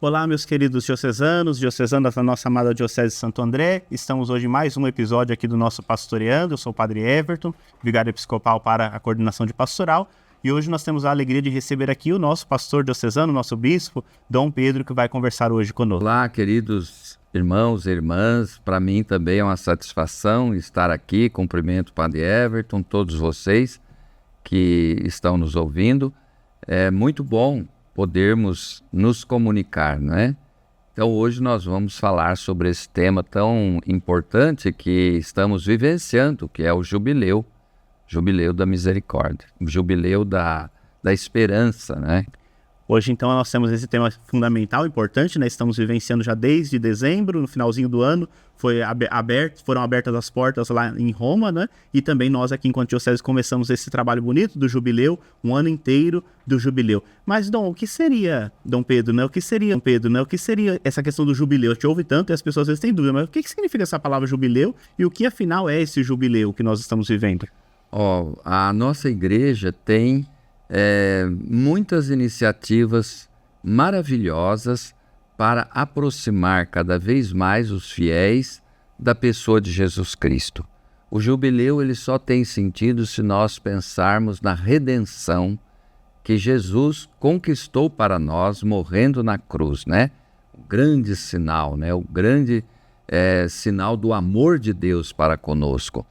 Olá, meus queridos diocesanas da nossa amada Diocese de Santo André. Estamos hoje em mais um episódio aqui do nosso Pastoreando. Eu sou o Padre Everton, vigário episcopal para a coordenação de pastoral. E hoje nós temos a alegria de receber aqui o nosso pastor diocesano, nosso bispo, Dom Pedro, que vai conversar hoje conosco. Olá, queridos irmãos e irmãs. Para mim também é uma satisfação estar aqui. Cumprimento o Padre Everton, todos vocês que estão nos ouvindo. É muito bom podermos nos comunicar, não é? Então hoje nós vamos falar sobre esse tema tão importante que estamos vivenciando, que é o Jubileu da Misericórdia, o Jubileu da esperança, né? Hoje, então, nós temos esse tema fundamental, importante, né? Estamos vivenciando já desde dezembro, no finalzinho do ano, foram abertas as portas lá em Roma, né? E também nós aqui, enquanto diocese, começamos esse trabalho bonito do Jubileu, um ano inteiro do Jubileu. Mas, Dom, o que seria, Dom Pedro, né? O que seria essa questão do Jubileu? A gente ouve tanto e as pessoas às vezes têm dúvida, mas o que significa essa palavra Jubileu e o que, afinal, é esse Jubileu que nós estamos vivendo? A nossa igreja tem muitas iniciativas maravilhosas para aproximar cada vez mais os fiéis da pessoa de Jesus Cristo. O jubileu ele só tem sentido se nós pensarmos na redenção que Jesus conquistou para nós morrendo na cruz, né? O grande sinal, né? O grande sinal do amor de Deus para conosco.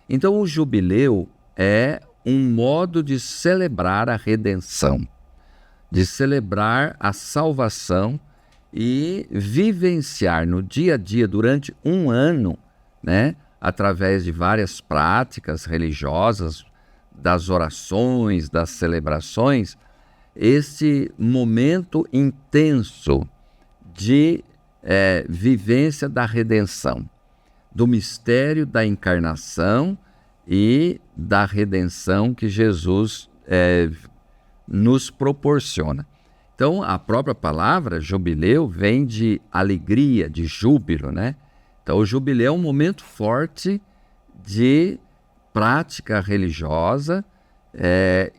Então o jubileu é um modo de celebrar a redenção, de celebrar a salvação e vivenciar no dia a dia durante um ano, né, através de várias práticas religiosas, das orações, das celebrações, esse momento intenso de vivência da redenção, do mistério da encarnação e da redenção que Jesus nos proporciona. Então, a própria palavra jubileu vem de alegria, de júbilo, né? Então, o jubileu é um momento forte de prática religiosa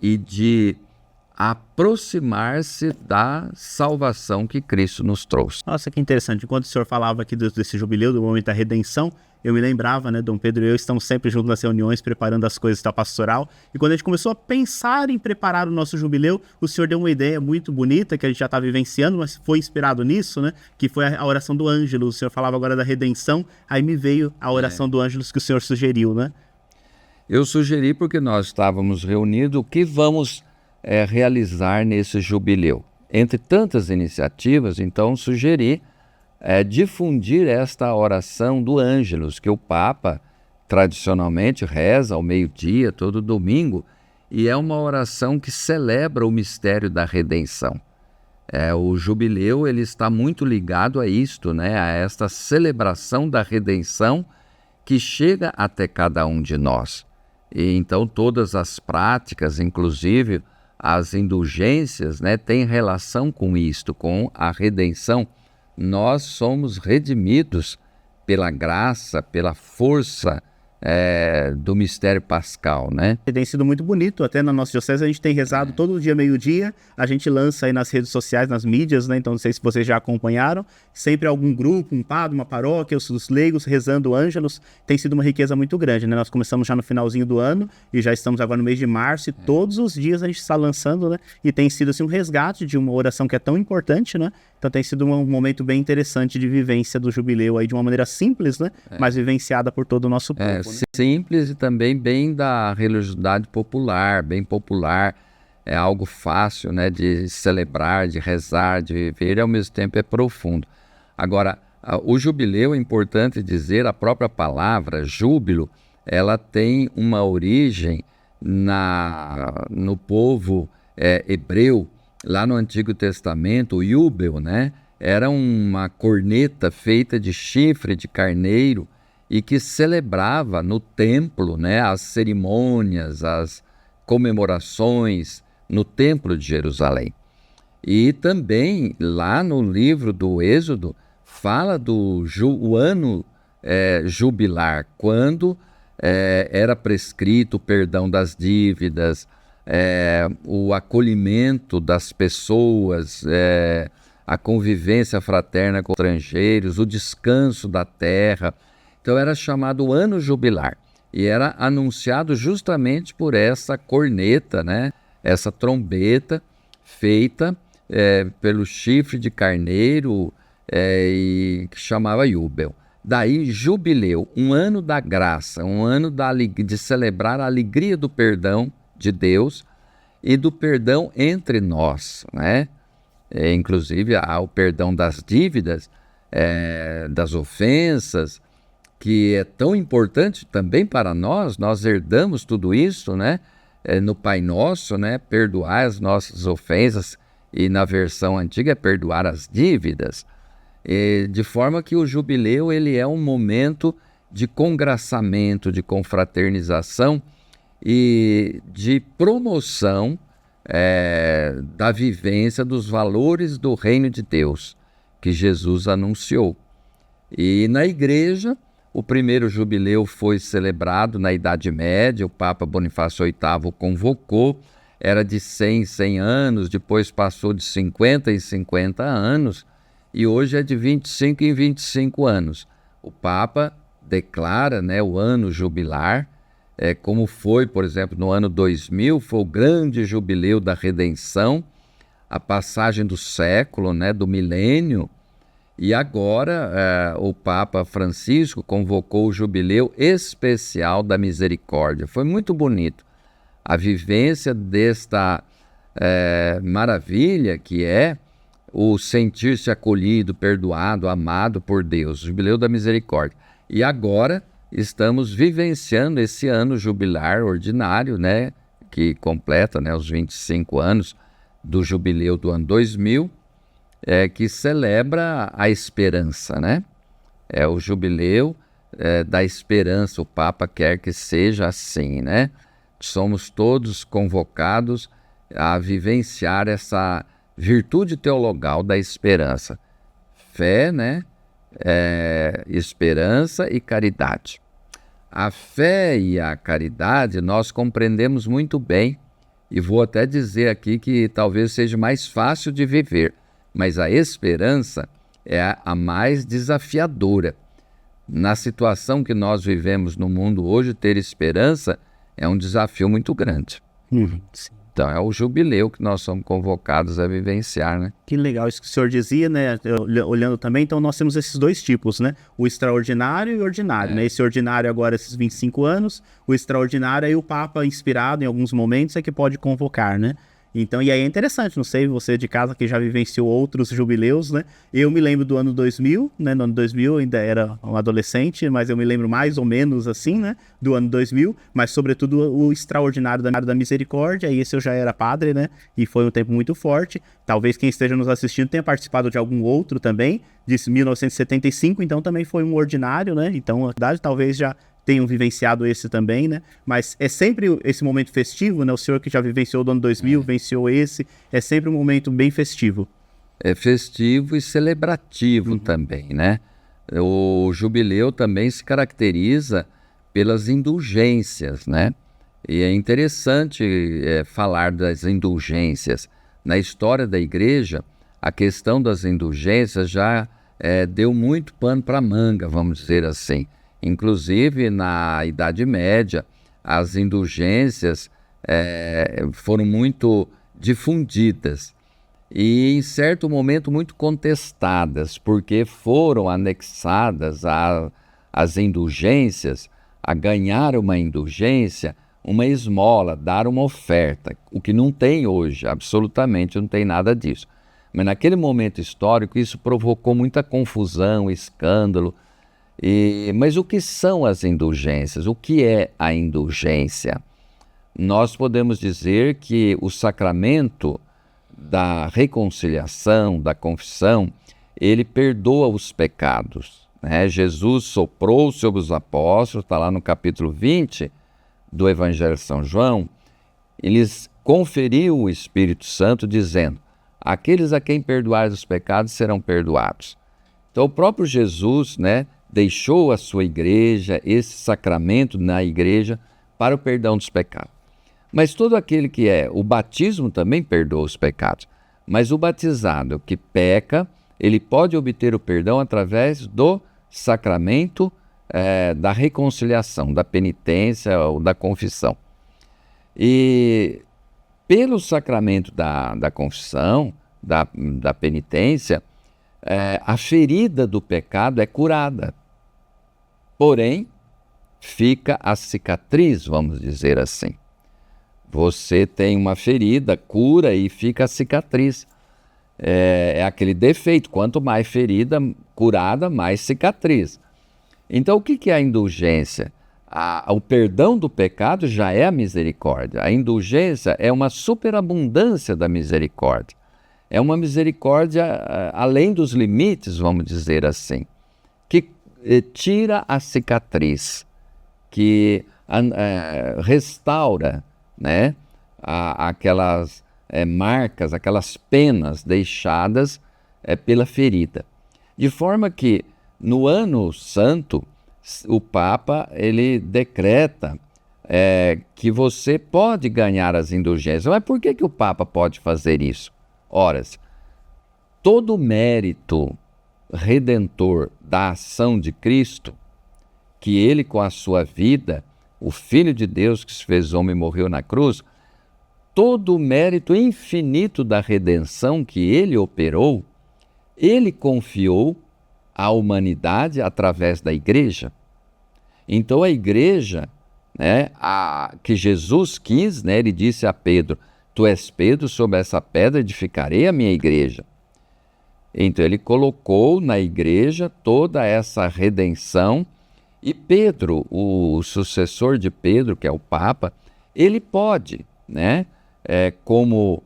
e de aproximar-se da salvação que Cristo nos trouxe. Nossa, que interessante. Enquanto o senhor falava aqui desse jubileu, do momento da redenção, eu me lembrava, né, Dom Pedro e eu estamos sempre juntos nas reuniões, preparando as coisas da pastoral, e quando a gente começou a pensar em preparar o nosso jubileu, o senhor deu uma ideia muito bonita, que a gente já está vivenciando, mas foi inspirado nisso, né, que foi a oração do Ângelus. O senhor falava agora da redenção, aí me veio a oração do Ângelus que o senhor sugeriu, né? Eu sugeri porque nós estávamos reunidos, o que vamos realizar nesse jubileu. Entre tantas iniciativas, então, sugeri difundir esta oração do Ângelus, que o Papa tradicionalmente reza ao meio-dia, todo domingo, e é uma oração que celebra o mistério da redenção. O jubileu ele está muito ligado a isto, né? A esta celebração da redenção que chega até cada um de nós. E então todas as práticas, inclusive as indulgências, né, têm relação com isto, com a redenção. Nós somos redimidos pela graça, pela força do mistério pascal, né? Tem sido muito bonito, até na nossa diocese a gente tem rezado todo dia meio-dia, a gente lança aí nas redes sociais, nas mídias, né? Então não sei se vocês já acompanharam, sempre algum grupo, um padre, uma paróquia, os leigos rezando o Ângelus, tem sido uma riqueza muito grande, né? Nós começamos já no finalzinho do ano e já estamos agora no mês de março e todos os dias a gente está lançando, né? E tem sido assim um resgate de uma oração que é tão importante, né? Então tem sido um momento bem interessante de vivência do jubileu aí de uma maneira simples, né? Mas vivenciada por todo o nosso povo, né? Simples e também bem da religiosidade popular, bem popular. É algo fácil, né, de celebrar, de rezar, de viver e ao mesmo tempo é profundo. Agora, o jubileu é importante dizer, a própria palavra júbilo, ela tem uma origem no povo hebreu. Lá no Antigo Testamento, o iúbel, né, era uma corneta feita de chifre de carneiro e que celebrava no templo, né, as cerimônias, as comemorações no templo de Jerusalém. E também lá no livro do Êxodo fala do ano jubilar, quando era prescrito o perdão das dívidas, o acolhimento das pessoas, a convivência fraterna com estrangeiros, o descanso da terra. Então era chamado ano jubilar e era anunciado justamente por essa corneta, né? Essa trombeta feita pelo chifre de carneiro e que chamava Júbel. Daí jubileu, um ano da graça, um ano de celebrar a alegria do perdão de Deus e do perdão entre nós, né? Inclusive o perdão das dívidas, das ofensas, que é tão importante também para nós. Nós herdamos tudo isso, né? No Pai Nosso, né? Perdoar as nossas ofensas, e na versão antiga é perdoar as dívidas. De forma que o jubileu ele é um momento de congraçamento, de confraternização e de promoção da vivência dos valores do reino de Deus que Jesus anunciou. E na igreja, o primeiro jubileu foi celebrado na Idade Média, o Papa Bonifácio VIII convocou, era de 100 em 100 anos, depois passou de 50 em 50 anos, e hoje é de 25 em 25 anos. O Papa declara, né, o ano jubilar, como foi, por exemplo, no ano 2000, foi o grande jubileu da redenção, a passagem do século, né, do milênio, e agora o Papa Francisco convocou o jubileu especial da misericórdia. Foi muito bonito a vivência desta maravilha que é o sentir-se acolhido, perdoado, amado por Deus, jubileu da misericórdia. E agora estamos vivenciando esse ano jubilar ordinário, né, que completa, né, os 25 anos do jubileu do ano 2000, que celebra a esperança, né? É o jubileu da esperança. O Papa quer que seja assim, né? Somos todos convocados a vivenciar essa virtude teologal da esperança. Fé, né? Esperança e caridade. A fé e a caridade nós compreendemos muito bem, e vou até dizer aqui que talvez seja mais fácil de viver, mas a esperança é a mais desafiadora. Na situação que nós vivemos no mundo hoje, ter esperança é um desafio muito grande. Sim. Então é o jubileu que nós somos convocados a vivenciar, né? Que legal isso que o senhor dizia, né? Olhando também, então nós temos esses dois tipos, né? O extraordinário e o ordinário, né? Esse ordinário agora, esses 25 anos, o extraordinário aí o Papa, inspirado em alguns momentos, é que pode convocar, né? Então, e aí é interessante, não sei, você de casa que já vivenciou outros jubileus, né? Eu me lembro do ano 2000, né? No ano 2000 eu ainda era um adolescente, mas eu me lembro mais ou menos assim, né? Do ano 2000, mas sobretudo o extraordinário da misericórdia, e esse eu já era padre, né? E foi um tempo muito forte. Talvez quem esteja nos assistindo tenha participado de algum outro também, de 1975, então também foi um ordinário, né? Então, a verdade, talvez já tenham vivenciado esse também, né? Mas é sempre esse momento festivo, né? O senhor que já vivenciou do ano 2000, venciou esse, é sempre um momento bem festivo. É festivo e celebrativo também, né? O jubileu também se caracteriza pelas indulgências, né? E é interessante falar das indulgências. Na história da igreja, a questão das indulgências já deu muito pano para manga, vamos dizer assim. Inclusive, na Idade Média, as indulgências foram muito difundidas e, em certo momento, muito contestadas, porque foram anexadas às indulgências, a ganhar uma indulgência, uma esmola, dar uma oferta, o que não tem hoje, absolutamente não tem nada disso. Mas naquele momento histórico, isso provocou muita confusão, escândalo. Mas o que são as indulgências? O que é a indulgência? Nós podemos dizer que o sacramento da reconciliação, da confissão, ele perdoa os pecados, né? Jesus soprou sobre os apóstolos, está lá no capítulo 20 do Evangelho de São João, eles conferiu o Espírito Santo dizendo: aqueles a quem perdoares os pecados serão perdoados. Então o próprio Jesus, né, deixou a sua igreja, esse sacramento na igreja, para o perdão dos pecados. Mas todo aquele que o batismo também perdoa os pecados. Mas o batizado que peca, ele pode obter o perdão através do sacramento da reconciliação, da penitência ou da confissão. E pelo sacramento da confissão, da penitência, a ferida do pecado é curada. Porém, fica a cicatriz, vamos dizer assim. Você tem uma ferida, cura e fica a cicatriz. É aquele defeito, quanto mais ferida curada, mais cicatriz. Então, o que é a indulgência? O perdão do pecado já é a misericórdia. A indulgência é uma superabundância da misericórdia. É uma misericórdia além dos limites, vamos dizer assim, que tira a cicatriz, que restaura, né, aquelas marcas, aquelas penas deixadas pela ferida. De forma que no ano santo, o Papa ele decreta que você pode ganhar as indulgências. Mas por que o Papa pode fazer isso? Ora, todo o mérito redentor da ação de Cristo, que ele com a sua vida, o Filho de Deus que se fez homem e morreu na cruz, todo o mérito infinito da redenção que ele operou, ele confiou à humanidade através da igreja. Então a igreja, né, que Jesus quis, né, ele disse a Pedro, tu és Pedro, sobre essa pedra edificarei a minha igreja. Então ele colocou na igreja toda essa redenção e Pedro, o sucessor de Pedro, que é o Papa, ele pode, né, como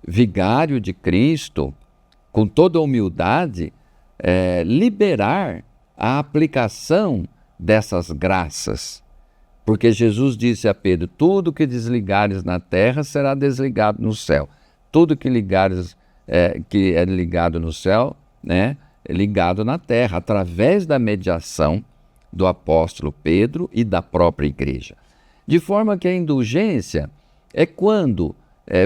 vigário de Cristo, com toda a humildade, liberar a aplicação dessas graças. Porque Jesus disse a Pedro, tudo que desligares na terra será desligado no céu. Tudo que ligares, que é ligado no céu, né, é ligado na terra, através da mediação do apóstolo Pedro e da própria igreja. De forma que a indulgência é quando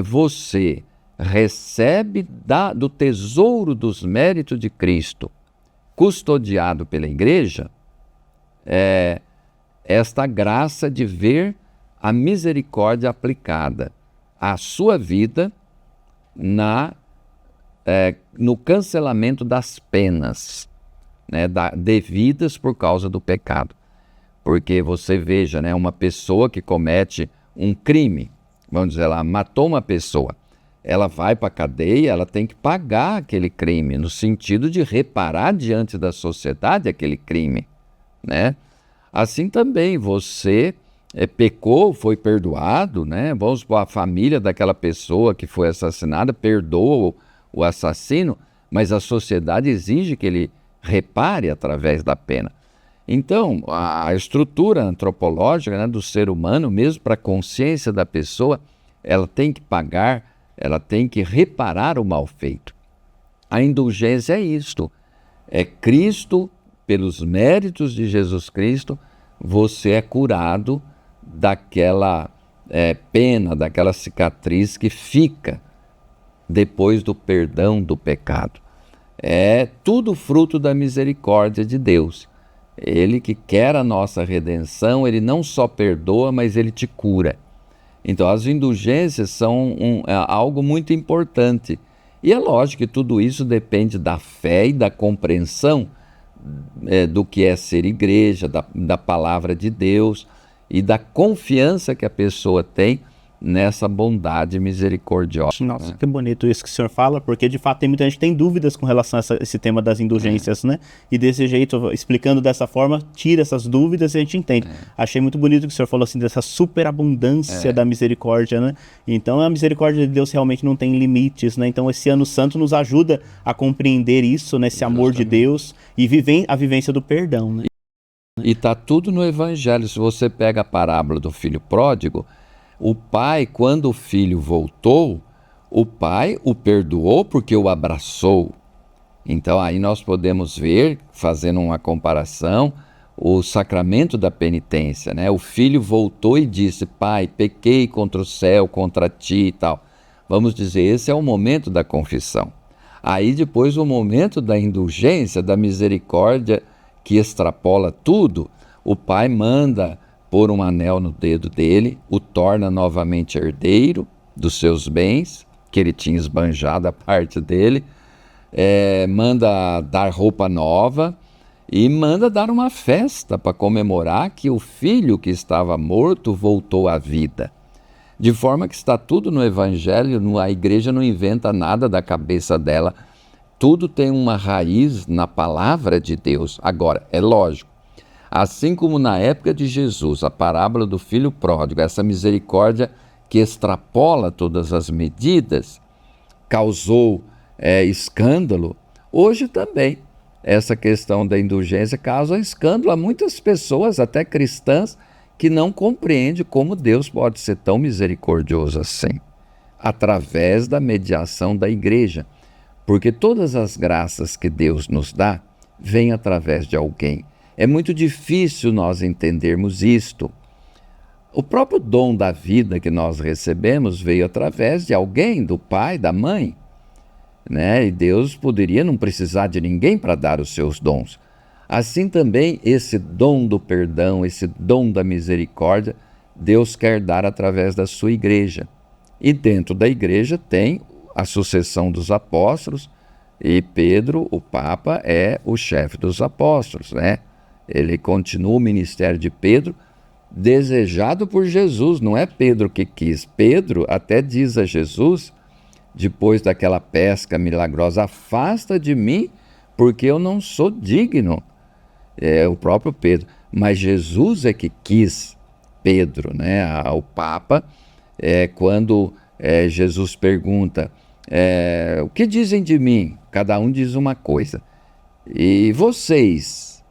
você recebe do tesouro dos méritos de Cristo, custodiado pela igreja, esta graça de ver a misericórdia aplicada à sua vida no cancelamento das penas, né, devidas por causa do pecado. Porque você veja, né, uma pessoa que comete um crime, vamos dizer, ela matou uma pessoa, ela vai para a cadeia, ela tem que pagar aquele crime, no sentido de reparar diante da sociedade aquele crime, né? Assim também, você pecou, foi perdoado, né? Vamos supor, a família daquela pessoa que foi assassinada perdoa o assassino, mas a sociedade exige que ele repare através da pena. Então, a estrutura antropológica, né, do ser humano, mesmo para a consciência da pessoa, ela tem que pagar, ela tem que reparar o mal feito. A indulgência é isto, é Cristo, pelos méritos de Jesus Cristo, você é curado daquela pena, daquela cicatriz que fica depois do perdão do pecado. É tudo fruto da misericórdia de Deus. Ele que quer a nossa redenção, ele não só perdoa, mas ele te cura. Então as indulgências são algo muito importante. E é lógico que tudo isso depende da fé e da compreensão do que é ser igreja, da palavra de Deus e da confiança que a pessoa tem nessa bondade misericordiosa. Nossa, que bonito isso que o senhor fala, porque de fato tem muita gente que tem dúvidas com relação a esse tema das indulgências, né? E desse jeito, explicando dessa forma, tira essas dúvidas e a gente entende. Achei muito bonito que o senhor falou assim, dessa superabundância da misericórdia, né? Então a misericórdia de Deus realmente não tem limites, né? Então esse ano santo nos ajuda a compreender isso, né? Esse amor de Deus e a vivência do perdão, né? E está tudo no Evangelho. Se você pega a parábola do filho pródigo, o pai, quando o filho voltou, o pai o perdoou porque o abraçou. Então aí nós podemos ver, fazendo uma comparação, o sacramento da penitência, né? O filho voltou e disse, pai, pequei contra o céu, contra ti e tal. vamos dizer, esse é o momento da confissão. Aí depois o momento da indulgência, da misericórdia, que extrapola tudo, o pai manda pôr um anel no dedo dele, o torna novamente herdeiro dos seus bens, que ele tinha esbanjado a parte dele, manda dar roupa nova e manda dar uma festa para comemorar que o filho que estava morto voltou à vida. De forma que está tudo no Evangelho, a igreja não inventa nada da cabeça dela, tudo tem uma raiz na palavra de Deus. Agora, é lógico, assim como na época de Jesus, a parábola do filho pródigo, essa misericórdia que extrapola todas as medidas, causou escândalo, hoje também essa questão da indulgência causa escândalo a muitas pessoas, até cristãs, que não compreendem como Deus pode ser tão misericordioso assim, através da mediação da igreja. Porque todas as graças que Deus nos dá, vêm através de alguém. É muito difícil nós entendermos isto. O próprio dom da vida que nós recebemos veio através de alguém, do pai, da mãe, né? E Deus poderia não precisar de ninguém para dar os seus dons. Assim também, esse dom do perdão, esse dom da misericórdia, Deus quer dar através da sua igreja. E dentro da igreja tem a sucessão dos apóstolos, e Pedro, o Papa, é o chefe dos apóstolos, né? Ele continua o ministério de Pedro, desejado por Jesus, não é Pedro que quis. Pedro até diz a Jesus, depois daquela pesca milagrosa, afasta de mim, porque eu não sou digno. É o próprio Pedro. Mas Jesus é que quis Pedro, né? O Papa, quando Jesus pergunta, o que dizem de mim? Cada um diz uma coisa. E vocês?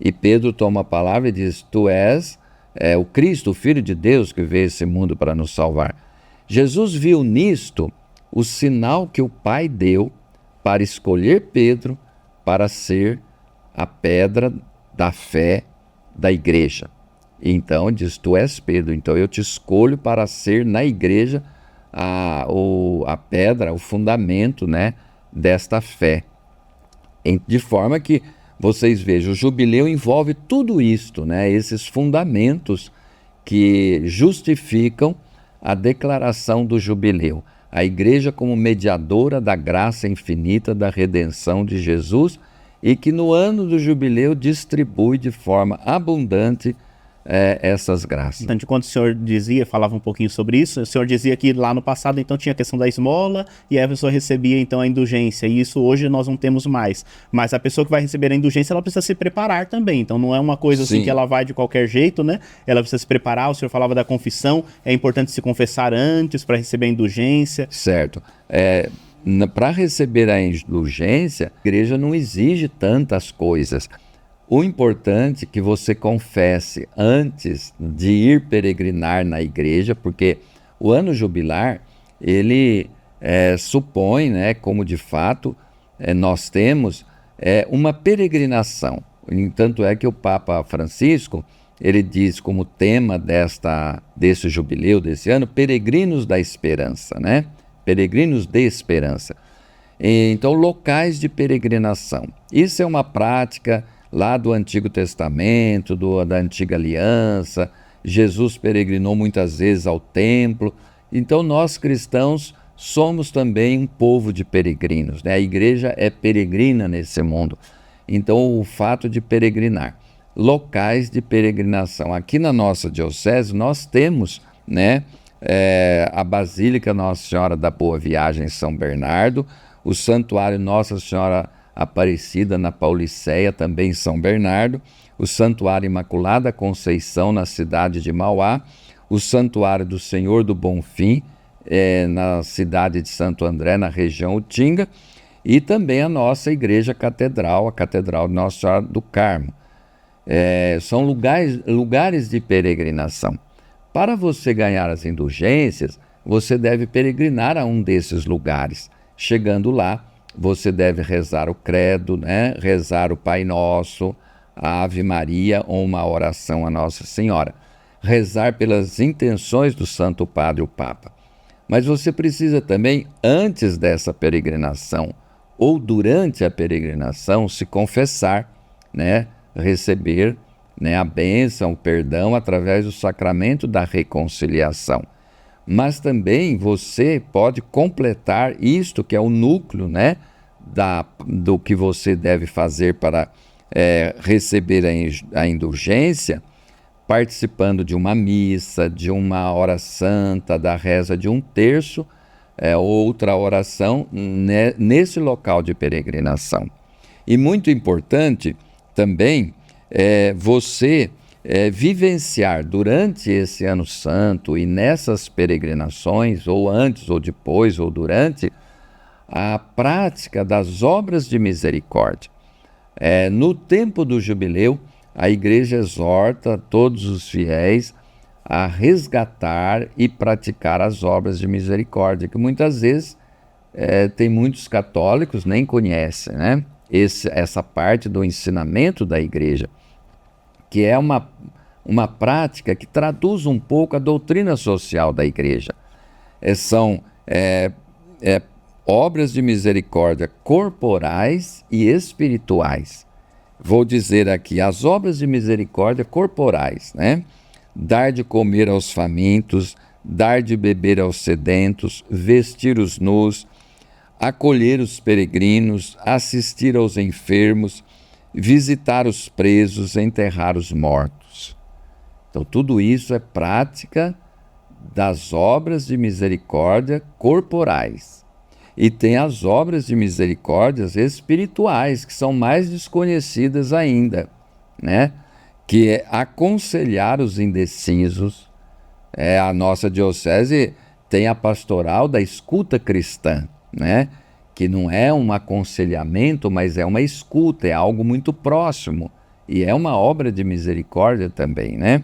E Pedro toma a palavra e diz, tu és o Cristo, o Filho de Deus, que veio a esse mundo para nos salvar. Jesus viu nisto o sinal que o Pai deu para escolher Pedro para ser a pedra da fé da igreja. Então diz, tu és Pedro, então eu te escolho para ser na igreja a pedra, o fundamento, né, desta fé. De forma que vocês vejam, o jubileu envolve tudo isto, né, esses fundamentos que justificam a declaração do jubileu. A igreja como mediadora da graça infinita da redenção de Jesus e que no ano do jubileu distribui de forma abundante essas graças. Então, quando o senhor falava um pouquinho sobre isso, o senhor dizia que lá no passado então tinha a questão da esmola e aí a pessoa recebia então a indulgência, e isso hoje nós não temos mais. Mas a pessoa que vai receber a indulgência, ela precisa se preparar também, então não é uma coisa assim que ela vai de qualquer jeito, né? Ela precisa se preparar. O senhor falava da confissão, é importante se confessar antes para receber a indulgência. Certo. Para receber a indulgência, a igreja não exige tantas coisas. O importante é que você confesse antes de ir peregrinar na igreja, porque o ano jubilar, ele supõe, né, como de fato nós temos, uma peregrinação. Tanto é que o Papa Francisco, ele diz como tema desse jubileu, desse ano, peregrinos da esperança, né? Peregrinos de esperança. Então, locais de peregrinação. Isso é uma prática lá do Antigo Testamento, da Antiga Aliança. Jesus peregrinou muitas vezes ao templo. Então, nós cristãos somos também um povo de peregrinos, né? A igreja é peregrina nesse mundo. Então, o fato de peregrinar. Locais de peregrinação. Aqui na nossa diocese, nós temos, né, a Basílica Nossa Senhora da Boa Viagem em São Bernardo, o Santuário Nossa Senhora Aparecida na Pauliceia, também em São Bernardo, o Santuário Imaculada Conceição na cidade de Mauá, o Santuário do Senhor do Bonfim na cidade de Santo André, na região Utinga, e também a nossa igreja catedral, a Catedral de Nossa Senhora do Carmo. São lugares de peregrinação. Para você ganhar as indulgências, você deve peregrinar a um desses lugares. Chegando lá, você deve rezar o credo, né? Rezar o Pai Nosso, a Ave Maria ou uma oração a Nossa Senhora. Rezar pelas intenções do Santo Padre, o Papa. Mas você precisa também, antes dessa peregrinação ou durante a peregrinação, se confessar, né? Receber, né, a bênção, o perdão através do sacramento da reconciliação. Mas também você pode completar isto, que é o núcleo, né, do que você deve fazer para receber a indulgência, participando de uma missa, de uma hora santa, da reza de um terço, outra oração nesse local de peregrinação. E muito importante também você vivenciar durante esse ano santo e nessas peregrinações, ou antes, ou depois, ou durante, a prática das obras de misericórdia. No tempo do jubileu, a Igreja exorta todos os fiéis a resgatar e praticar as obras de misericórdia, que muitas vezes tem muitos católicos nem conhecem, né? Essa parte do ensinamento da Igreja, que é uma prática que traduz um pouco a doutrina social da Igreja. São obras de misericórdia corporais e espirituais. Vou dizer aqui, as obras de misericórdia corporais, né? Dar de comer aos famintos, dar de beber aos sedentos, vestir os nus, acolher os peregrinos, assistir aos enfermos, visitar os presos, enterrar os mortos. Então, tudo isso é prática das obras de misericórdia corporais. E tem as obras de misericórdias espirituais, que são mais desconhecidas ainda, né? Que é aconselhar os indecisos. A nossa diocese tem a pastoral da escuta cristã, né? Que não é um aconselhamento, mas é uma escuta, é algo muito próximo. E é uma obra de misericórdia também, né?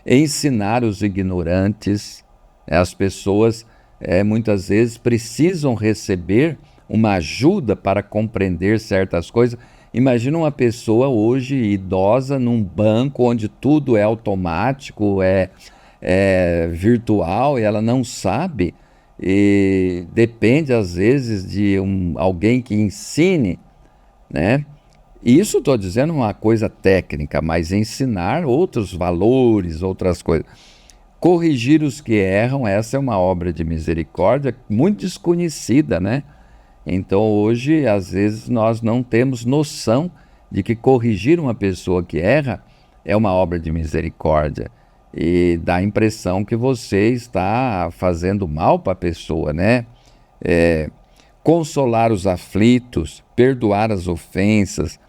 Ensinar os ignorantes. As pessoas muitas vezes precisam receber uma ajuda para compreender certas coisas. Imagina uma pessoa hoje idosa num banco onde tudo é automático, é virtual, e ela não sabe, e depende às vezes de alguém que ensine, né? Isso estou dizendo uma coisa técnica, mas ensinar outros valores, outras coisas. Corrigir os que erram, essa é uma obra de misericórdia muito desconhecida, né? Então hoje, às vezes, nós não temos noção de que corrigir uma pessoa que erra é uma obra de misericórdia. E dá a impressão que você está fazendo mal para a pessoa, né? Consolar os aflitos, perdoar as ofensas,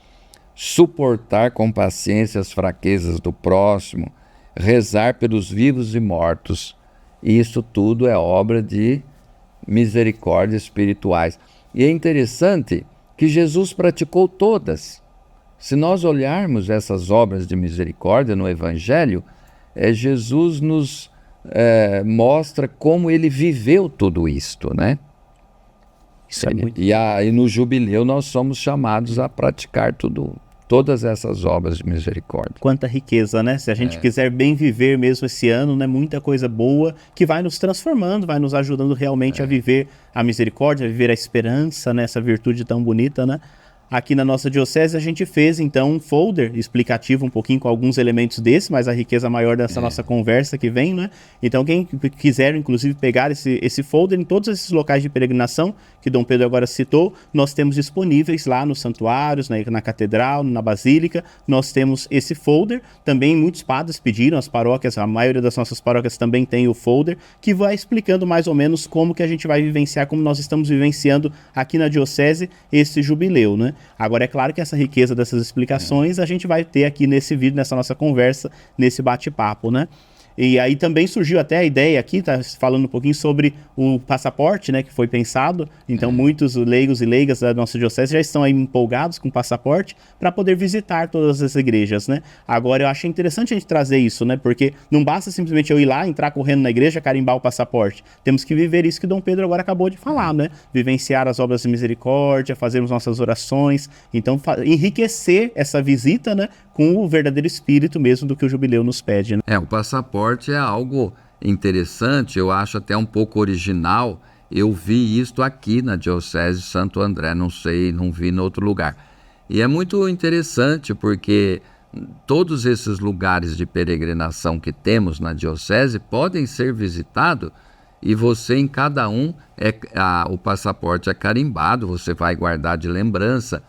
suportar com paciência as fraquezas do próximo, rezar pelos vivos e mortos. Isso tudo é obra de misericórdia espirituais. E é interessante que Jesus praticou todas. Se nós olharmos essas obras de misericórdia no Evangelho, Jesus nos mostra como ele viveu tudo isto, né? Isso é muito... E no jubileu nós somos chamados a praticar todas essas obras de misericórdia. Quanta riqueza, né? Se a gente quiser bem viver mesmo esse ano, né? Muita coisa boa que vai nos transformando, vai nos ajudando realmente a viver a misericórdia, a viver a esperança, né? Essa virtude tão bonita, né? Aqui na nossa diocese a gente fez então um folder explicativo um pouquinho com alguns elementos desse, mas a riqueza maior dessa nossa conversa que vem, né? Então quem quiser inclusive pegar esse folder em todos esses locais de peregrinação que Dom Pedro agora citou, nós temos disponíveis lá nos santuários, na catedral, na basílica, nós temos esse folder. Também muitos padres pediram, as paróquias, a maioria das nossas paróquias também tem o folder, que vai explicando mais ou menos como que a gente vai vivenciar, como nós estamos vivenciando aqui na diocese esse jubileu, né? Agora é claro que essa riqueza dessas explicações a gente vai ter aqui nesse vídeo, nessa nossa conversa, nesse bate-papo, né? E aí também surgiu até a ideia aqui, tá falando um pouquinho sobre o passaporte, né, que foi pensado. Então muitos leigos e leigas da nossa diocese já estão aí empolgados com o passaporte para poder visitar todas as igrejas, né? Agora eu achei interessante a gente trazer isso, né, porque não basta simplesmente eu ir lá, entrar correndo na igreja, carimbar o passaporte. Temos que viver isso que Dom Pedro agora acabou de falar, né? Vivenciar as obras de misericórdia, fazermos nossas orações, então enriquecer essa visita, né, com o verdadeiro espírito mesmo do que o jubileu nos pede, né? O passaporte é algo interessante, eu acho até um pouco original. Eu vi isto aqui na Diocese de Santo André, não sei, não vi em outro lugar. E é muito interessante porque todos esses lugares de peregrinação que temos na Diocese podem ser visitados e você em cada um, o passaporte é carimbado, você vai guardar de lembrança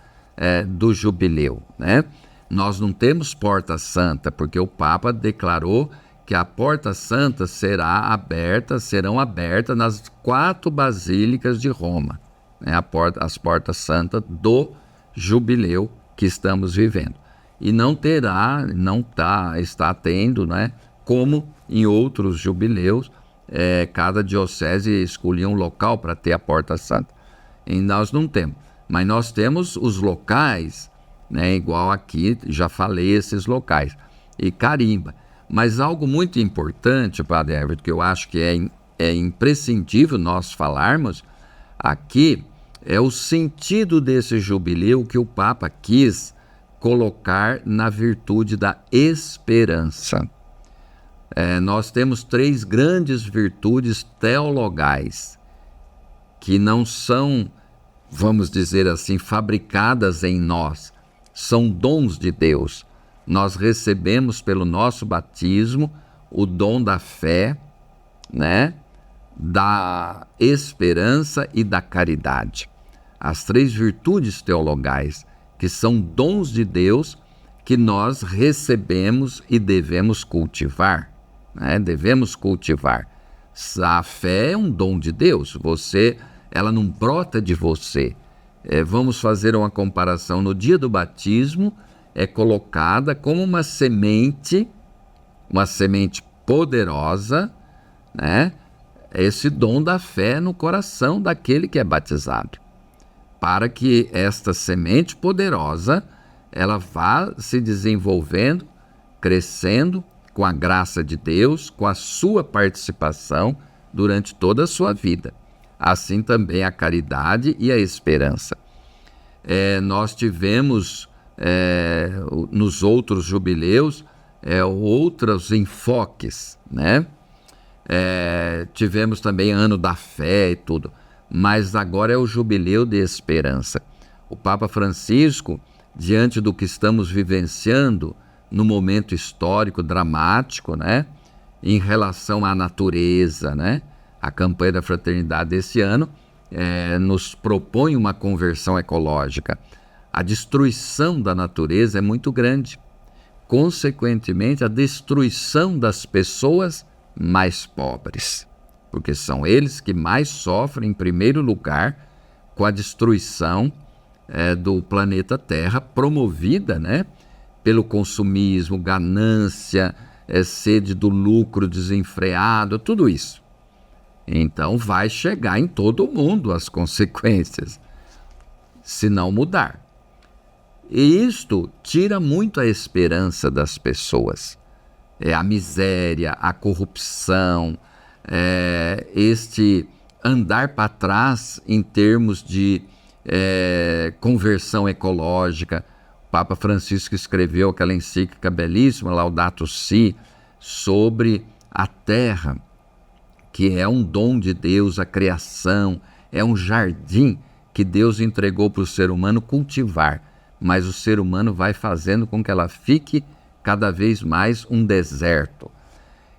do jubileu, né? Nós não temos porta santa, porque o Papa declarou que a porta santa serão abertas nas 4 basílicas de Roma, né? As portas santas do jubileu que estamos vivendo. E está tendo, né, como em outros jubileus, cada diocese escolhia um local para ter a porta santa. E nós não temos, mas nós temos os locais, né, igual aqui, já falei esses locais, e carimba. Mas algo muito importante, Padre Everton, que eu acho que é imprescindível nós falarmos aqui, é o sentido desse jubileu que o Papa quis colocar na virtude da esperança. Nós temos 3 grandes virtudes teologais, que não são, vamos dizer assim, fabricadas em nós, são dons de Deus. Nós recebemos pelo nosso batismo o dom da fé, né? Da esperança e da caridade. As 3 virtudes teologais, que são dons de Deus, que nós recebemos e devemos cultivar, né? Devemos cultivar. A fé é um dom de Deus, ela não brota de você. Vamos fazer uma comparação. No dia do batismo, é colocada como uma semente poderosa, né? Esse dom da fé no coração daquele que é batizado, para que esta semente poderosa, ela vá se desenvolvendo, crescendo com a graça de Deus, com a sua participação durante toda a sua vida. Assim também a caridade e a esperança. Nós tivemos nos outros jubileus outros enfoques, né? Tivemos também ano da fé e tudo, mas agora é o jubileu de esperança. O Papa Francisco, diante do que estamos vivenciando no momento histórico dramático, né, em relação à natureza, né, a campanha da fraternidade desse ano nos propõe uma conversão ecológica. A destruição da natureza é muito grande. Consequentemente, a destruição das pessoas mais pobres, porque são eles que mais sofrem, em primeiro lugar, com a destruição do planeta Terra, promovida, né, pelo consumismo, ganância, sede do lucro desenfreado, tudo isso. Então vai chegar em todo o mundo as consequências, se não mudar. E isto tira muito a esperança das pessoas. A miséria, a corrupção, este andar para trás em termos de conversão ecológica. O Papa Francisco escreveu aquela encíclica belíssima, Laudato Si, sobre a terra, que é um dom de Deus, a criação, é um jardim que Deus entregou para o ser humano cultivar, mas o ser humano vai fazendo com que ela fique cada vez mais um deserto.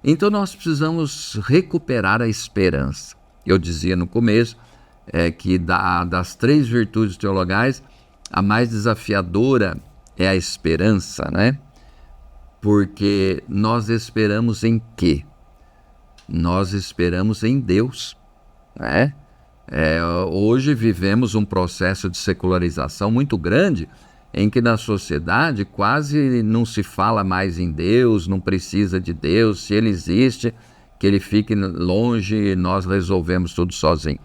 Então nós precisamos recuperar a esperança. Eu dizia no começo que das 3 virtudes teologais, a mais desafiadora é a esperança, né? Porque nós esperamos em quê? Nós esperamos em Deus, né? Hoje vivemos um processo de secularização muito grande, em que na sociedade quase não se fala mais em Deus, não precisa de Deus, se Ele existe, que Ele fique longe e nós resolvemos tudo sozinho.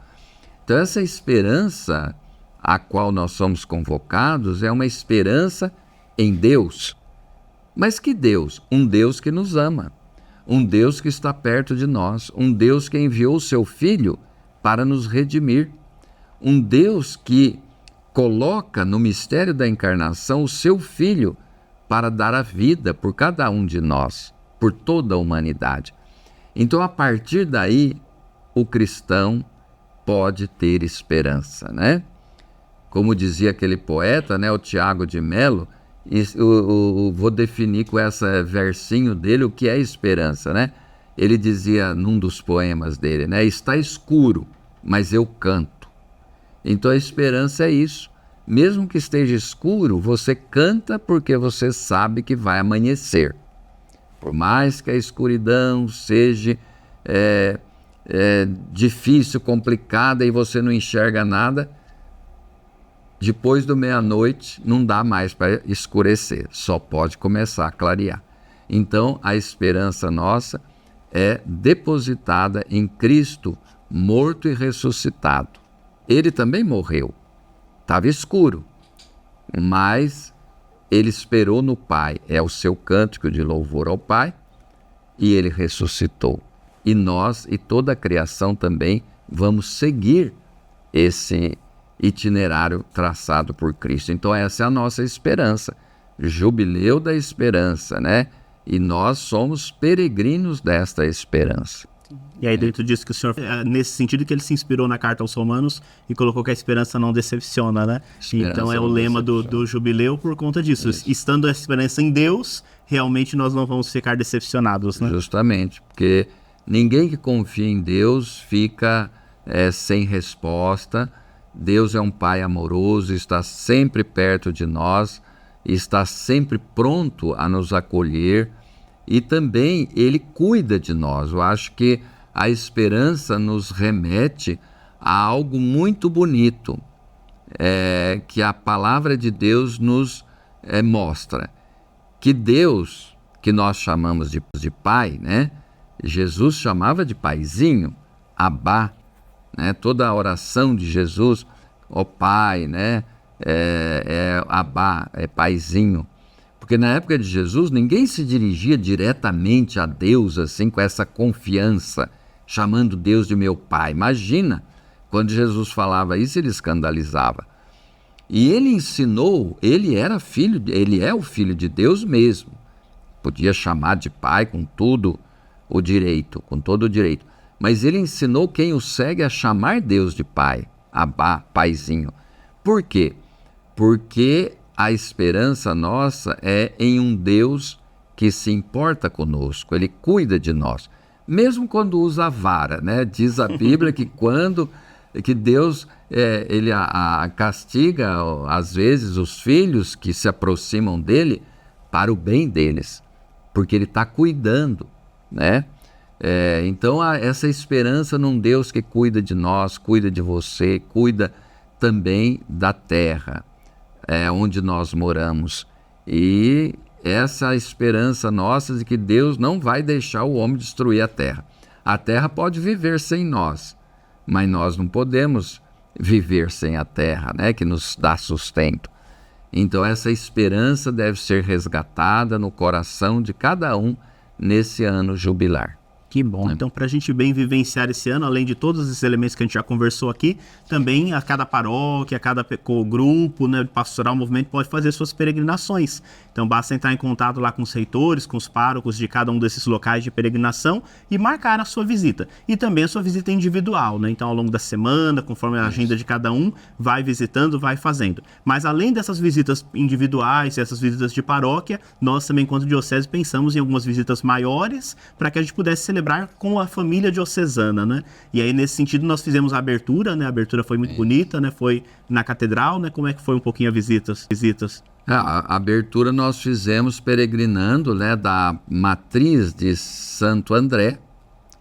Então essa esperança a qual nós somos convocados é uma esperança em Deus. Mas que Deus? Um Deus que nos ama, um Deus que está perto de nós, um Deus que enviou o seu Filho para nos redimir, um Deus que coloca no mistério da encarnação o seu Filho para dar a vida por cada um de nós, por toda a humanidade. Então, a partir daí, o cristão pode ter esperança, né? Como dizia aquele poeta, né, o Tiago de Mello, vou definir com esse versinho dele o que é esperança, né? Ele dizia num dos poemas dele, né? Está escuro, mas eu canto. Então a esperança é isso. Mesmo que esteja escuro, você canta porque você sabe que vai amanhecer. Por mais que a escuridão seja difícil, complicada e você não enxerga nada, depois do meia-noite não dá mais para escurecer, só pode começar a clarear. Então a esperança nossa é depositada em Cristo, morto e ressuscitado. Ele também morreu, estava escuro, mas ele esperou no Pai, é o seu cântico de louvor ao Pai, e ele ressuscitou. E nós e toda a criação também vamos seguir esse itinerário traçado por Cristo. Então essa é a nossa esperança, jubileu da esperança, né? E nós somos peregrinos desta esperança. E aí dentro disso que o senhor, nesse sentido que ele se inspirou na carta aos Romanos e colocou que a esperança não decepciona, né? Então é o lema do jubileu por conta disso. Isso. Estando a esperança em Deus, realmente nós não vamos ficar decepcionados, né? Justamente, porque ninguém que confia em Deus fica sem resposta. Deus é um Pai amoroso, está sempre perto de nós, está sempre pronto a nos acolher e também Ele cuida de nós. Eu acho que a esperança nos remete a algo muito bonito, que a palavra de Deus nos mostra. Que Deus, que nós chamamos de Pai, né? Jesus chamava de Paizinho, Abá, né? Toda a oração de Jesus, ó Pai, né? Abá, Paizinho. Porque na época de Jesus, ninguém se dirigia diretamente a Deus, assim, com essa confiança, chamando Deus de meu Pai. Imagina, quando Jesus falava isso, ele escandalizava. E ele ensinou, ele é o Filho de Deus mesmo. Podia chamar de Pai com todo o direito. Mas ele ensinou quem o segue a chamar Deus de Pai, Abá, Paizinho. Por quê? Porque a esperança nossa é em um Deus que se importa conosco, Ele cuida de nós. Mesmo quando usa a vara, né? Diz a Bíblia que Deus ele castiga, às vezes, os filhos que se aproximam dele para o bem deles, porque Ele está cuidando, né? Então, essa esperança num Deus que cuida de nós, cuida de você, cuida também da terra onde nós moramos. E essa esperança nossa de que Deus não vai deixar o homem destruir a terra. A terra pode viver sem nós, mas nós não podemos viver sem a terra, né, que nos dá sustento. Então essa esperança deve ser resgatada no coração de cada um nesse ano jubilar. Que bom. Então, para a gente bem vivenciar esse ano, além de todos esses elementos que a gente já conversou aqui, também a cada paróquia, a cada grupo, né, pastoral, movimento pode fazer suas peregrinações. Então, basta entrar em contato lá com os reitores, com os párocos de cada um desses locais de peregrinação e marcar a sua visita. E também a sua visita individual, né? Então, ao longo da semana, conforme a agenda de cada um, vai visitando, vai fazendo. Mas, além dessas visitas individuais, essas visitas de paróquia, nós também, enquanto diocese, pensamos em algumas visitas maiores para que a gente pudesse celebrar com a família diocesana, né? E aí, nesse sentido, nós fizemos a abertura, né? A abertura foi muito bonita, né? Foi na catedral, né? Como é que foi um pouquinho a visitas? A abertura nós fizemos peregrinando, né, da matriz de Santo André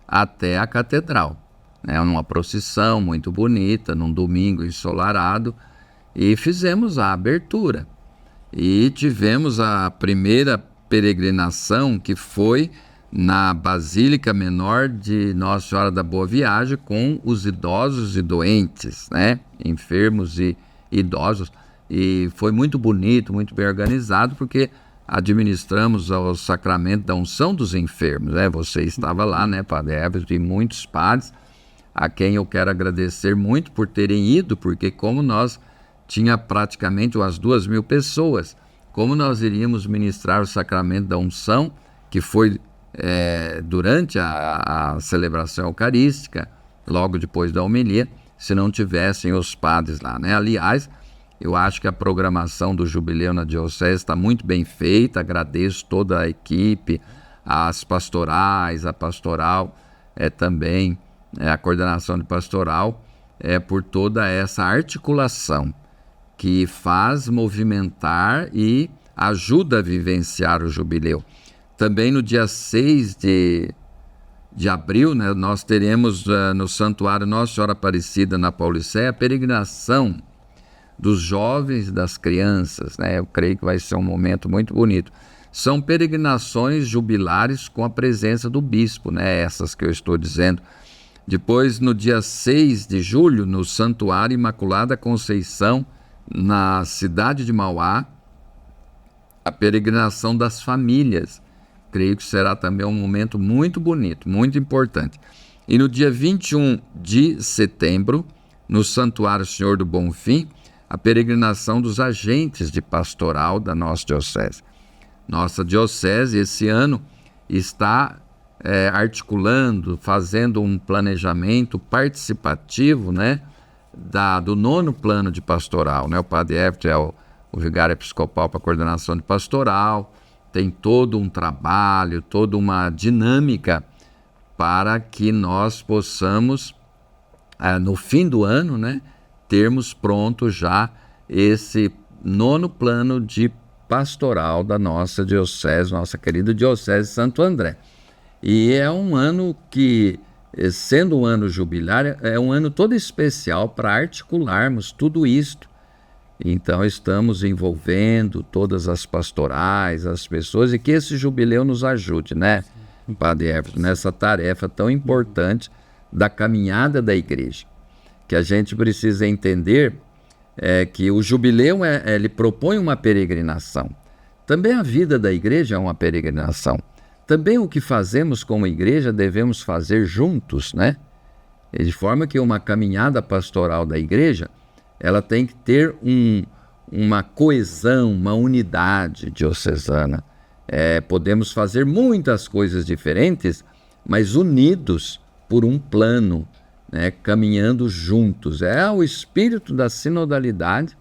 até a catedral, né, numa procissão muito bonita, num domingo ensolarado, e fizemos a abertura. E tivemos a primeira peregrinação, que foi na Basílica Menor de Nossa Senhora da Boa Viagem, com os idosos e doentes, né, enfermos e idosos. E foi muito bonito, muito bem organizado, porque administramos o sacramento da unção dos enfermos, né? Você estava lá, né, Padre Everton, e muitos padres, a quem eu quero agradecer muito por terem ido, porque como nós tinha praticamente umas 2.000 pessoas, como nós iríamos ministrar o sacramento da unção, que foi durante a celebração eucarística, logo depois da homilia, se não tivessem os padres lá, né? Aliás, eu acho que a programação do jubileu na diocese está muito bem feita, agradeço toda a equipe, as pastorais, a pastoral, também a coordenação de pastoral, por toda essa articulação que faz movimentar e ajuda a vivenciar o jubileu. Também no dia 6 de abril, né, nós teremos no Santuário Nossa Senhora Aparecida, na Paulicéia, a peregrinação dos jovens e das crianças, né? Eu creio que vai ser um momento muito bonito. São peregrinações jubilares com a presença do bispo, né? Essas que eu estou dizendo. Depois, no dia 6 de julho, no Santuário Imaculada Conceição, na cidade de Mauá, a peregrinação das famílias. Creio que será também um momento muito bonito, muito importante. E no dia 21 de setembro, no Santuário Senhor do Bonfim, a peregrinação dos agentes de pastoral da nossa diocese. Nossa diocese, esse ano, está articulando, fazendo um planejamento participativo, né, do 9º plano de pastoral, né? O padre Everton é o vigário episcopal para a coordenação de pastoral, tem todo um trabalho, toda uma dinâmica para que nós possamos, no fim do ano, né, termos pronto já esse 9º plano de pastoral da nossa diocese, nossa querida diocese de Santo André. E é um ano que, sendo um ano jubilar, é um ano todo especial para articularmos tudo isto. Então estamos envolvendo todas as pastorais, as pessoas, e que esse jubileu nos ajude, né, Padre Everton, nessa tarefa tão importante da caminhada da igreja. Que a gente precisa entender que o jubileu ele propõe uma peregrinação. Também a vida da igreja é uma peregrinação. Também o que fazemos como igreja devemos fazer juntos, né? De forma que uma caminhada pastoral da igreja, ela tem que ter uma coesão, uma unidade diocesana. Podemos fazer muitas coisas diferentes, mas unidos por um plano, né, caminhando juntos. É o espírito da sinodalidade,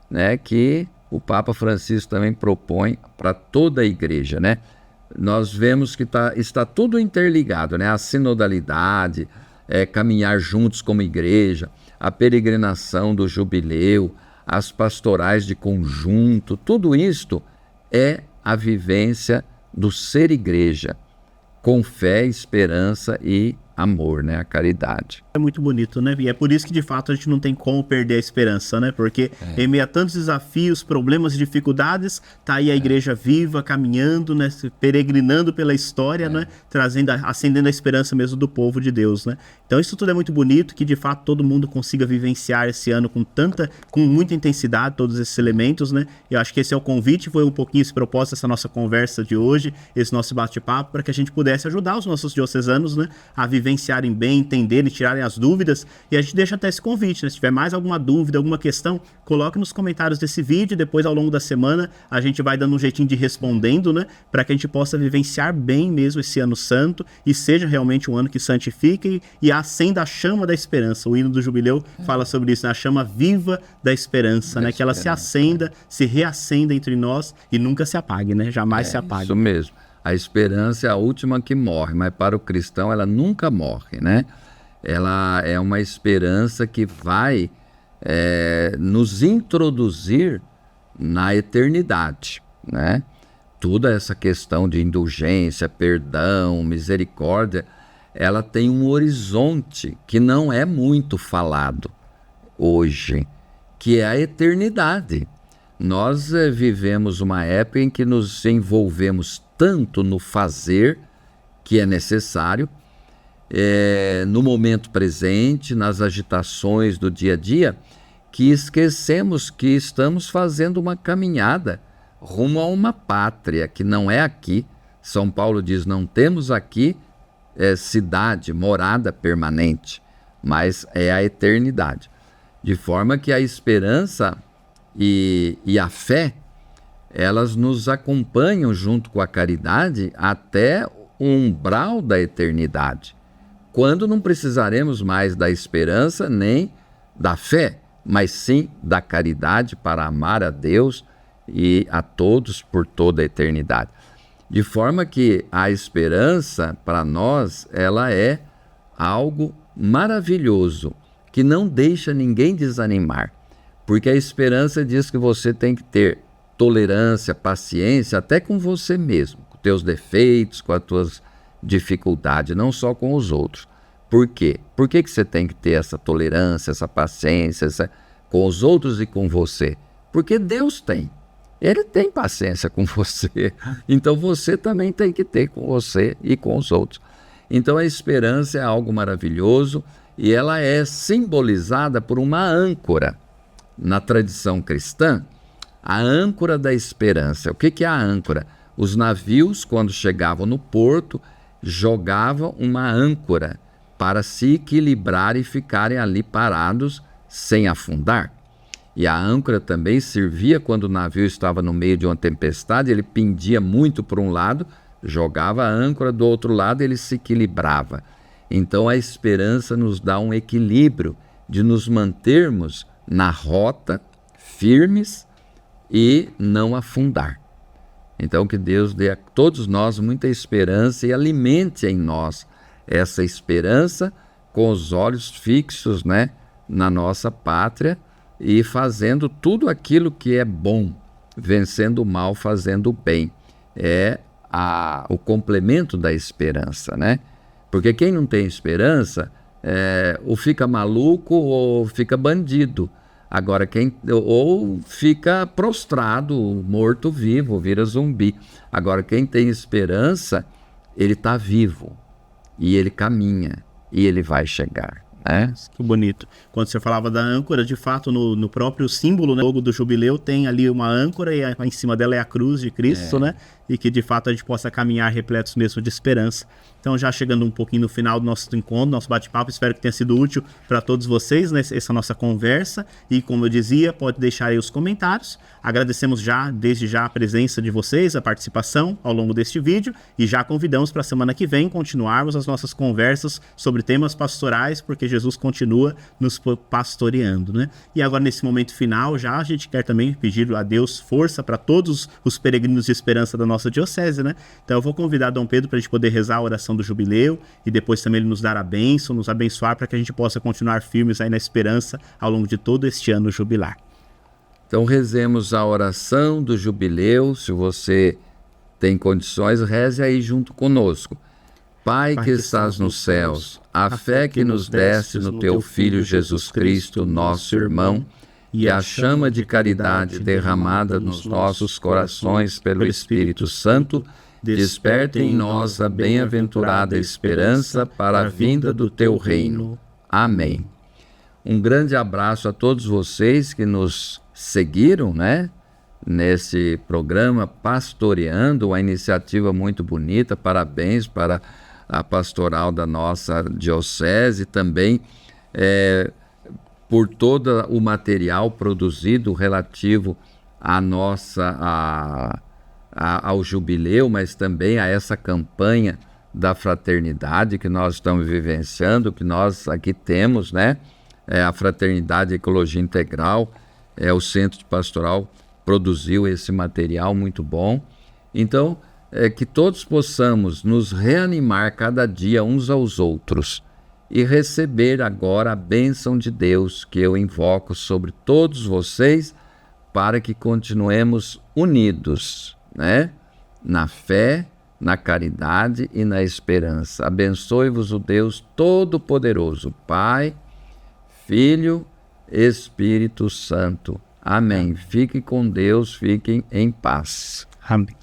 né, que o Papa Francisco também propõe para toda a igreja, né? Nós vemos que está tudo interligado, né? A sinodalidade, caminhar juntos como igreja, a peregrinação do jubileu, as pastorais de conjunto, tudo isto é a vivência do ser igreja, com fé, esperança e amor, né? A caridade. É muito bonito, né? E é por isso que, de fato, a gente não tem como perder a esperança, né? Porque em meio a tantos desafios, problemas e dificuldades, tá aí a igreja viva, caminhando, né? Peregrinando pela história, né? Acendendo a esperança mesmo do povo de Deus, né? Então isso tudo é muito bonito, que de fato todo mundo consiga vivenciar esse ano com muita intensidade, todos esses elementos, né? Eu acho que esse é o convite, foi um pouquinho esse propósito, essa nossa conversa de hoje, esse nosso bate-papo, para que a gente pudesse ajudar os nossos diocesanos, né? A vivenciarem bem, entenderem, tirarem as dúvidas, e a gente deixa até esse convite, né? Se tiver mais alguma dúvida, alguma questão, coloque nos comentários desse vídeo, depois ao longo da semana a gente vai dando um jeitinho de respondendo, né? Para que a gente possa vivenciar bem mesmo esse ano santo e seja realmente um ano que santifique e acenda a chama da esperança. O hino do jubileu fala sobre isso, né? A chama viva da esperança, né? Que ela se acenda, se reacenda entre nós e nunca se apague, né? Jamais se apague. Isso mesmo. A esperança é a última que morre, mas para o cristão ela nunca morre, né? Ela é uma esperança que vai nos introduzir na eternidade, né? Toda essa questão de indulgência, perdão, misericórdia, ela tem um horizonte que não é muito falado hoje, que é a eternidade. Nós vivemos uma época em que nos envolvemos tanto no fazer, que é necessário, no momento presente, nas agitações do dia a dia, que esquecemos que estamos fazendo uma caminhada rumo a uma pátria que não é aqui. São Paulo diz, não temos aqui cidade, morada permanente, mas é a eternidade. De forma que a esperança e a fé, elas nos acompanham junto com a caridade até o umbral da eternidade, quando não precisaremos mais da esperança nem da fé, mas sim da caridade para amar a Deus e a todos por toda a eternidade. De forma que a esperança, para nós, ela é algo maravilhoso, que não deixa ninguém desanimar, porque a esperança diz que você tem que ter tolerância, paciência, até com você mesmo, com teus defeitos, com as tuas dificuldades, não só com os outros. Por quê? Por que você tem que ter essa tolerância, essa paciência com os outros e com você? Porque Deus tem. Ele tem paciência com você. Então você também tem que ter com você e com os outros. Então a esperança é algo maravilhoso e ela é simbolizada por uma âncora. Na tradição cristã, a âncora da esperança. O que é a âncora? Os navios, quando chegavam no porto, jogavam uma âncora para se equilibrar e ficarem ali parados sem afundar. E a âncora também servia quando o navio estava no meio de uma tempestade, ele pendia muito para um lado, jogava a âncora do outro lado e ele se equilibrava. Então a esperança nos dá um equilíbrio de nos mantermos na rota, firmes e não afundar. Então que Deus dê a todos nós muita esperança e alimente em nós essa esperança com os olhos fixos, né, na nossa pátria e fazendo tudo aquilo que é bom, vencendo o mal, fazendo o bem. É o complemento da esperança, né? Porque quem não tem esperança ou fica maluco ou fica bandido. Agora, ou fica prostrado, morto-vivo, vira zumbi. Agora, quem tem esperança, ele está vivo. E ele caminha, e ele vai chegar, né? Que bonito. Quando você falava da âncora, de fato, no próprio símbolo, né, logo do jubileu, tem ali uma âncora e em cima dela é a cruz de Cristo, né? E que de fato a gente possa caminhar repletos mesmo de esperança. Então, já chegando um pouquinho no final do nosso encontro, nosso bate-papo, espero que tenha sido útil para todos vocês, né, essa nossa conversa. E como eu dizia, pode deixar aí os comentários. Agradecemos desde já a presença de vocês, a participação ao longo deste vídeo e já convidamos para a semana que vem continuarmos as nossas conversas sobre temas pastorais, porque Jesus continua nos pastoreando, né? E agora, nesse momento final, a gente quer também pedir a Deus força para todos os peregrinos de esperança da nossa diocese, né? Então eu vou convidar Dom Pedro para a gente poder rezar a oração do jubileu e depois também ele nos dar a bênção, nos abençoar para que a gente possa continuar firmes aí na esperança ao longo de todo este ano jubilar. Então rezemos a oração do jubileu. Se você tem condições, reze aí junto conosco. Pai que estás nos céus, a fé que nos deste no teu Filho Jesus Cristo, nosso irmão, e a chama de caridade derramada nos nossos corações pelo Espírito Santo, desperta em nós a bem-aventurada esperança para a vinda do teu reino. Amém. Um grande abraço a todos vocês que nos seguiram, né, nesse programa Pastoreando, uma iniciativa muito bonita. Parabéns para a pastoral da nossa diocese, também por todo o material produzido relativo à ao jubileu, mas também a essa campanha da fraternidade que nós estamos vivenciando, que nós aqui temos, né? A Fraternidade Ecologia Integral, o Centro de Pastoral produziu esse material muito bom. Então, que todos possamos nos reanimar cada dia uns aos outros e receber agora a bênção de Deus que eu invoco sobre todos vocês para que continuemos unidos, né? Na fé, na caridade e na esperança. Abençoe-vos o Deus Todo-Poderoso, Pai, Filho, Espírito Santo. Amém. Fiquem com Deus, fiquem em paz. Amém.